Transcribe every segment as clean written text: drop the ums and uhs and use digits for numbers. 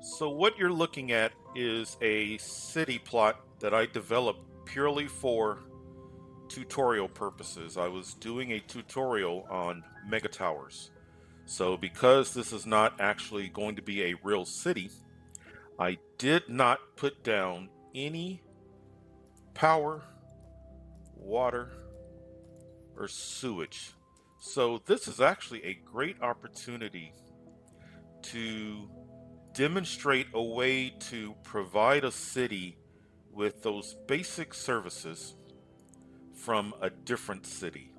So what you're looking at is a city plot that I developed purely for tutorial purposes. I was doing a tutorial on mega towers. So because this is not actually going to be a real city, I did not put down any power, water, or sewage. So this is actually a great opportunity to demonstrate a way to provide a city with those basic services from a different city.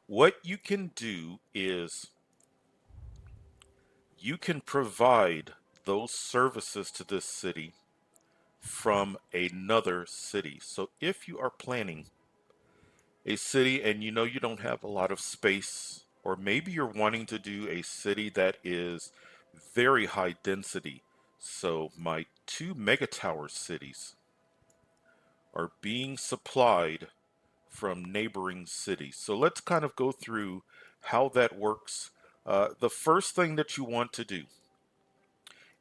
What you can do is you can provide those services to this city from another city. So if you are planning a city and you know you don't have a lot of space, or maybe you're wanting to do a city that is very high density. So my two mega tower cities are being supplied from neighboring cities. So let's kind of go through how that works. The first thing that you want to do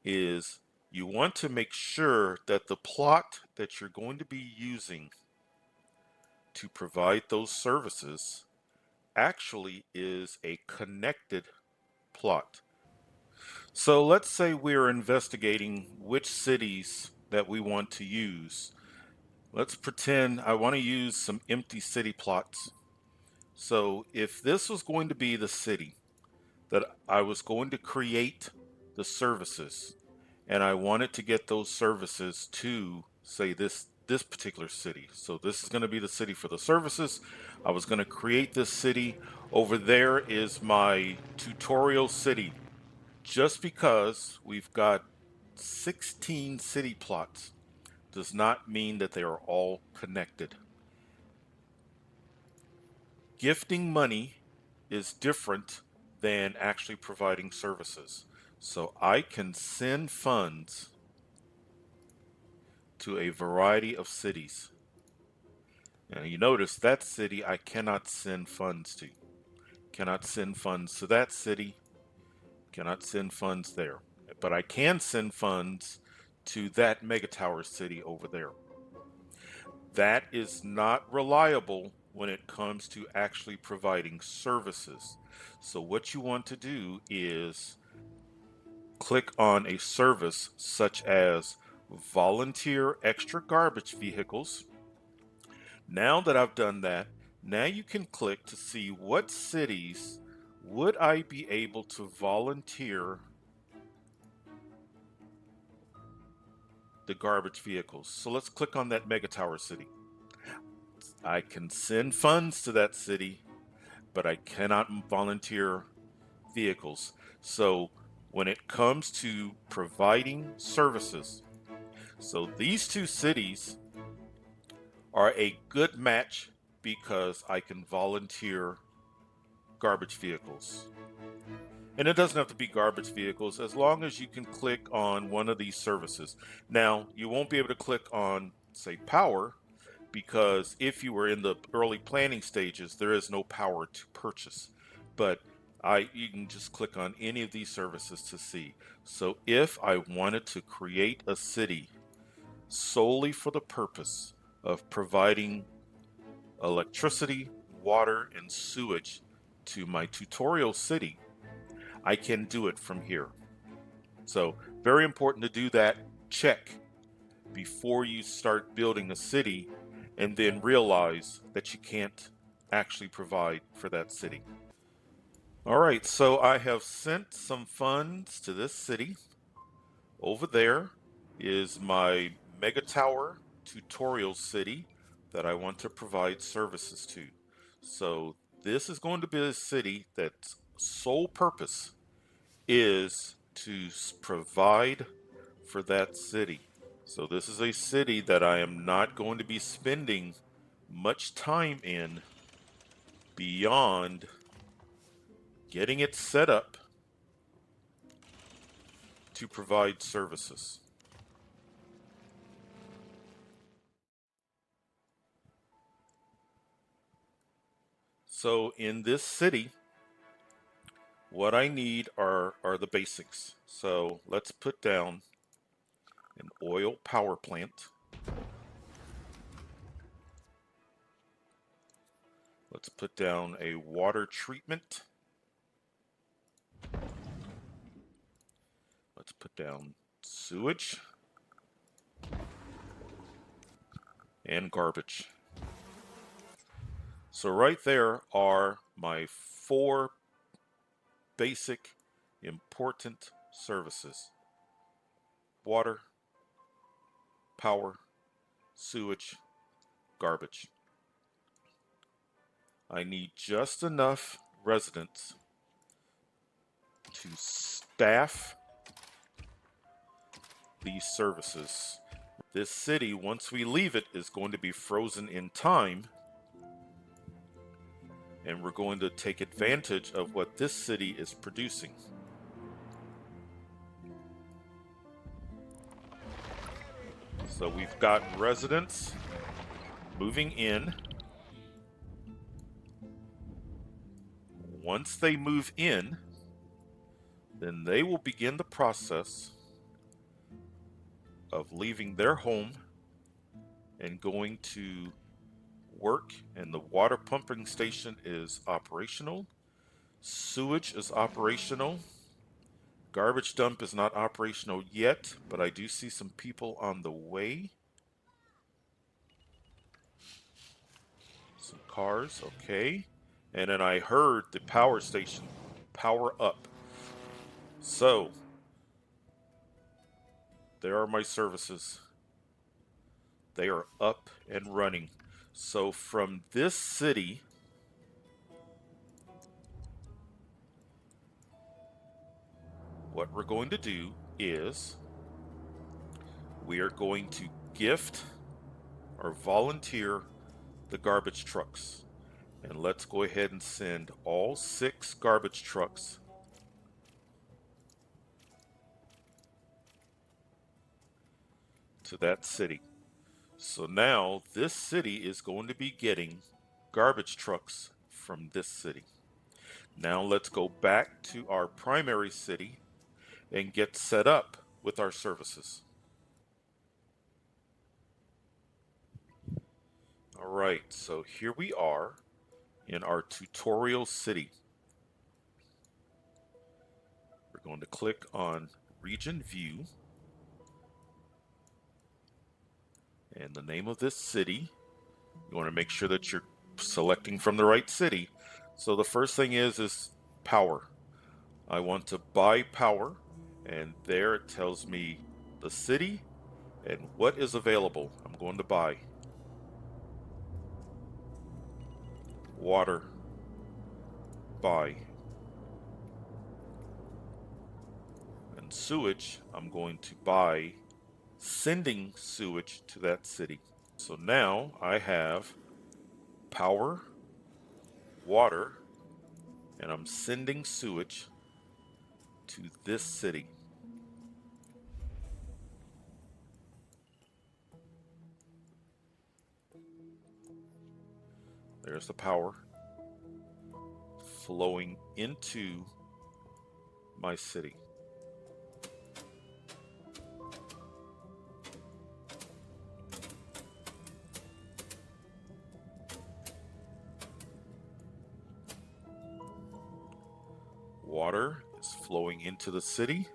is you want to make sure that the plot that you're going to be using to provide those services actually is a connected plot. So let's say we're investigating which cities that we want to use. Let's pretend I want to use some empty city plots. So if this was going to be the city that I was going to create the services, and I wanted to get those services to say this particular city. So this is going to be the city for the services. I was going to create this city. Over there is my tutorial city. Just because we've got 16 city plots does not mean that they are all connected. Gifting money is different than actually providing services. So I can send funds to a variety of cities. Now you notice that city I cannot send funds to. Cannot send funds to that city. Cannot send funds there. But I can send funds to that mega tower city over there. That is not reliable when it comes to actually providing services. So what you want to do is click on a service such as volunteer extra garbage vehicles. Now that I've done that, now you can click to see what cities would I be able to volunteer the garbage vehicles. So let's click on that mega tower city. I can send funds to that city, but I cannot volunteer vehicles. So when it comes to providing services, so these two cities are a good match because I can volunteer garbage vehicles. And it doesn't have to be garbage vehicles as long as you can click on one of these services. Now, you won't be able to click on, say, power, because if you were in the early planning stages, there is no power to purchase. But you can just click on any of these services to see. So if I wanted to create a city solely for the purpose of providing electricity, water, and sewage to my tutorial city, I can do it from here. So very important to do that check before you start building a city and then realize that you can't actually provide for that city. All right, so I have sent some funds to this city. Over there is my mega tower tutorial city that I want to provide services to. So this is going to be a city that's sole purpose is to provide for that city. So this is a city that I am not going to be spending much time in beyond getting it set up to provide services. So in this city, What I need are the basics. So let's put down an oil power plant. Let's put down a water treatment. Let's put down sewage and garbage. So right there are my 4 basic important services: water, power, sewage, garbage. I need just enough residents to staff these services. This city, once we leave it, is going to be frozen in time, and we're going to take advantage of what this city is producing. So we've got residents moving in. Once they move in, then they will begin the process of leaving their home and going to work, and the water pumping station is operational. Sewage is operational. Garbage dump is not operational yet, but I do see some people on the way. Some cars, okay. And then I heard the power station power up. So, there are my services. They are up and running. So from this city, what we're going to do is we are going to gift or volunteer the garbage trucks. And let's go ahead and send all 6 garbage trucks to that city. So now this city is going to be getting garbage trucks from this city. Now let's go back to our primary city and get set up with our services. All right, so here we are in our tutorial city. We're going to click on region view and the name of this city. You want to make sure that you're selecting from the right city. So the first thing is power. I want to buy power, and there it tells me the city and what is available. I'm going to buy water, buy, and sewage. I'm going to buy sending sewage to that city. So now I have power, water, and I'm sending sewage to this city. There's the power flowing into my city. Water is flowing into the city.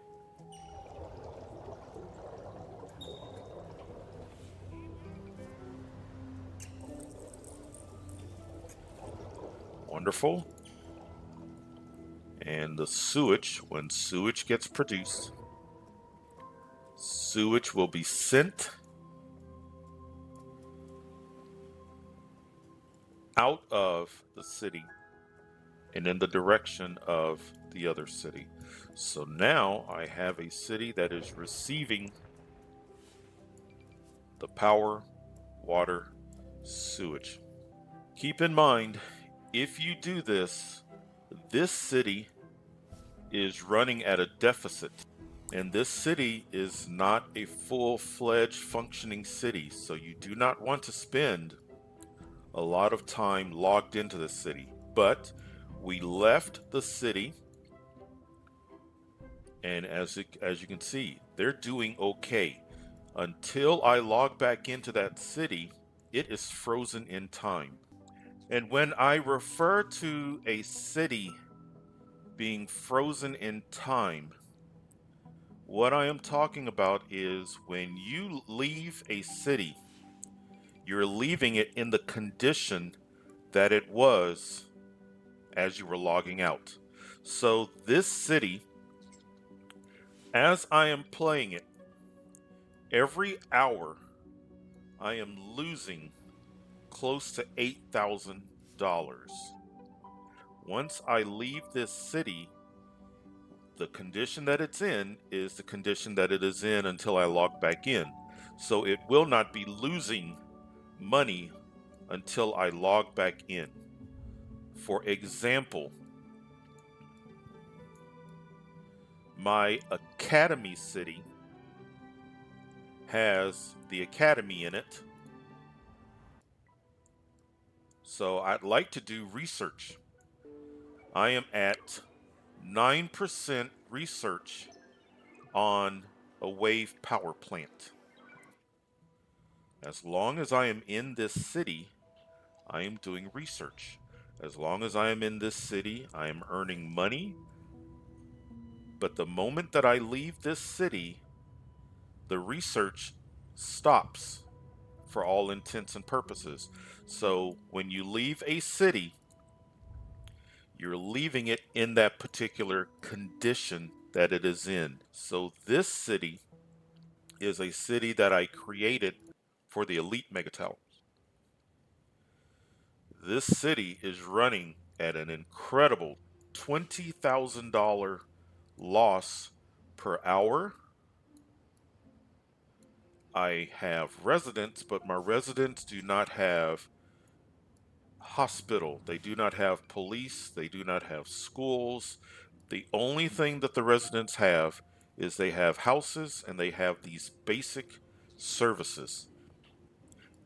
Wonderful. And the sewage, when sewage gets produced, sewage will be sent out of the city and in the direction of the other city. So now I have a city that is receiving the power, water, sewage. Keep in mind, if you do this, this city is running at a deficit. And this city is not a full-fledged functioning city, so you do not want to spend a lot of time logged into the city. But we left the city And as you can see, they're doing okay. Until I log back into that city, it is frozen in time. And when I refer to a city being frozen in time, what I am talking about is when you leave a city, you're leaving it in the condition that it was as you were logging out. So this city, as I am playing it, every hour I am losing close to $8,000. Once I leave this city, the condition that it's in is the condition that it is in until I log back in. So it will not be losing money until I log back in. For example, my academy city has the academy in it. So I'd like to do research. I am at 9% research on a wave power plant. As long as I am in this city, I am doing research. As long as I am in this city, I am earning money. But the moment that I leave this city, the research stops for all intents and purposes. So when you leave a city, you're leaving it in that particular condition that it is in. So this city is a city that I created for the elite mega towers. This city is running at an incredible $20,000 loss per hour. I have residents, but my residents do not have hospital. They do not have police. They do not have schools. The only thing that the residents have is they have houses and they have these basic services.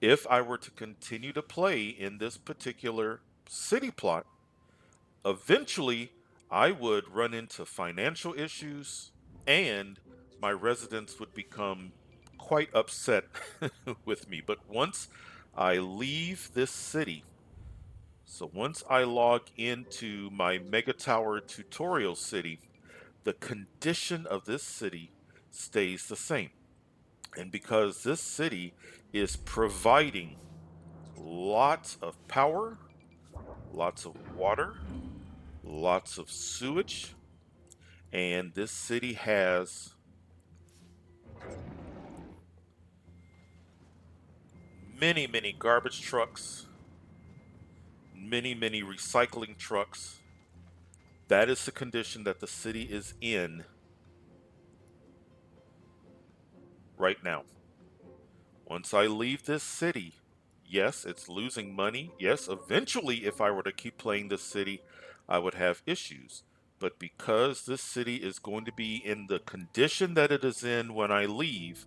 If I were to continue to play in this particular city plot, eventually I would run into financial issues and my residents would become quite upset with me. But once I leave this city, so once I log into my Mega Tower tutorial city, the condition of this city stays the same. And because this city is providing lots of power, lots of water, lots of sewage, and this city has many garbage trucks, many recycling trucks. That is the condition that the city is in right now. Once I leave this city, yes, it's losing money. Yes, eventually, if I were to keep playing this city, I would have issues. But because this city is going to be in the condition that it is in when I leave,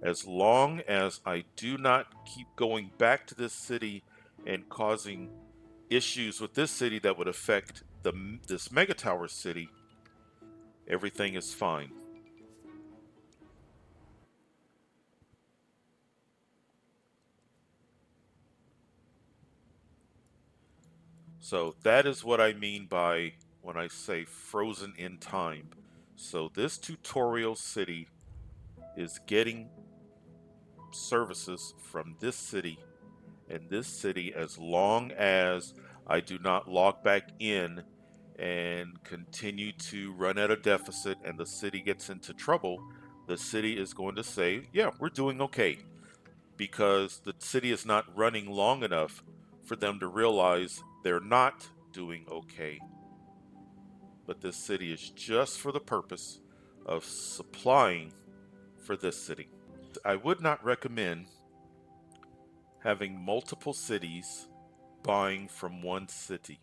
as long as I do not keep going back to this city and causing issues with this city that would affect this mega tower city, everything is fine. So that is what I mean by when I say frozen in time. So this tutorial city is getting services from this city and this city as long as I do not log back in and continue to run at a deficit and the city gets into trouble, the city is going to say, yeah, we're doing okay, because the city is not running long enough for them to realize they're not doing okay. But this city is just for the purpose of supplying for this city. I would not recommend having multiple cities buying from one city.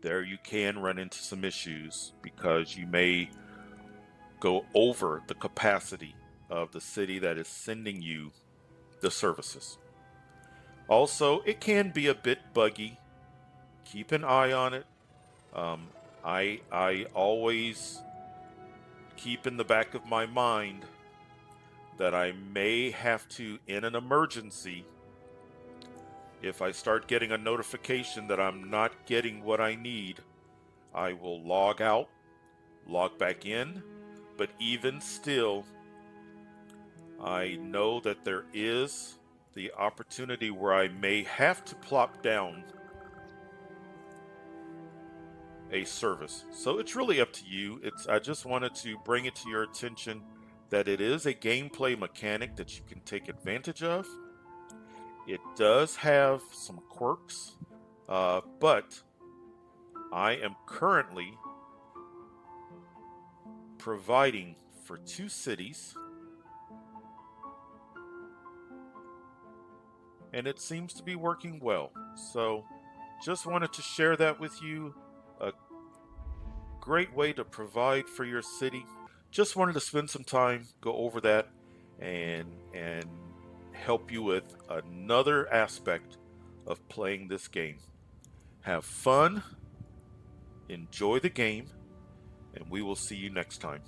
There you can run into some issues because you may go over the capacity of the city that is sending you the services. Also, it can be a bit buggy. Keep an eye on it. Um, I always keep in the back of my mind that I may have to, in an emergency, if I start getting a notification that I'm not getting what I need, I will log out, log back in. But even still, I know that there is the opportunity where I may have to plop down a service. So it's really up to you. I just wanted to bring it to your attention that it is a gameplay mechanic that you can take advantage of. It does have some quirks, but I am currently providing for 2 cities, and it seems to be working well. So just wanted to share that with you. A great way to provide for your city. Just wanted to spend some time, go over that, and help you with another aspect of playing this game. Have fun, enjoy the game, and we will see you next time.